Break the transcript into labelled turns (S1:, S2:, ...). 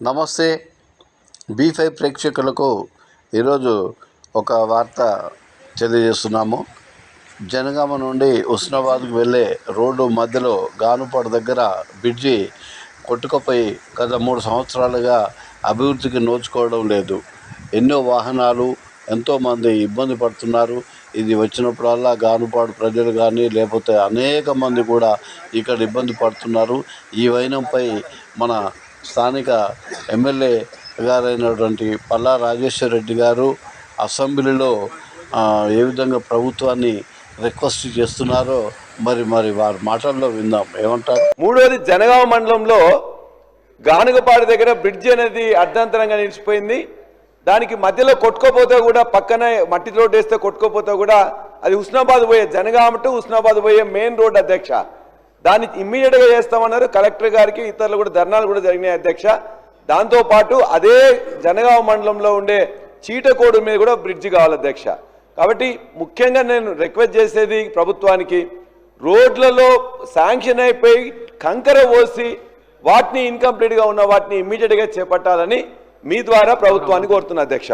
S1: నమస్తే. బీ5 ప్రేక్షకులకు ఈరోజు ఒక వార్త తెలియజేస్తున్నాము. జనగామ నుండి హుస్నాబాద్కు వెళ్ళే రోడ్డు మధ్యలో గానుపాడు దగ్గర బ్రిడ్జి కొట్టుకుపోయి గత 3 సంవత్సరాలుగా అభివృద్ధికి నోచుకోవడం లేదు. ఎన్నో వాహనాలు, ఎంతోమంది ఇబ్బంది పడుతున్నారు. ఇది వచ్చినప్పుడల్లా గానుపాడు ప్రజలు కానీ లేకపోతే అనేక మంది కూడా ఇక్కడ ఇబ్బంది పడుతున్నారు. ఈ వైనంపై మన స్థానిక ఎమ్మెల్యే గారైనటువంటి పల్లా రాజేశ్వర్ రెడ్డి గారు అసెంబ్లీలో ఏ విధంగా ప్రభుత్వాన్ని రిక్వెస్ట్ చేస్తున్నారో మరి వారి మాటల్లో విందాం. ఏమంటారు?
S2: మూడోది, జనగామ మండలంలో గానుగపాడు దగ్గర బ్రిడ్జి అనేది అర్ధాంతరంగా నిలిచిపోయింది. దానికి మధ్యలో కొట్టుకోపోతే కూడా, పక్కనే మట్టి రోడ్డు వేస్తే కొట్టుకోపోతే కూడా అది హుస్నాబాద్ పోయే, జనగామ టు హుస్నాబాద్ పోయే మెయిన్ రోడ్ అధ్యక్ష. దాన్ని ఇమ్మీడియట్గా చేస్తామన్నారు. కలెక్టర్ గారికి ఇతరులు కూడా ధర్నాలు కూడా జరిగినాయి అధ్యక్ష. దాంతోపాటు అదే జనగామ మండలంలో ఉండే చీటకోడు మీద కూడా బ్రిడ్జి కావాలి అధ్యక్ష. కాబట్టి ముఖ్యంగా నేను రిక్వెస్ట్ చేసేది ప్రభుత్వానికి, రోడ్లలో శాంక్షన్ అయిపోయి కంకర పోసి వాటిని ఇన్కంప్లీట్గా ఉన్న వాటిని ఇమ్మీడియట్గా చేపట్టాలని మీ ద్వారా ప్రభుత్వాన్ని కోరుతున్నా అధ్యక్ష.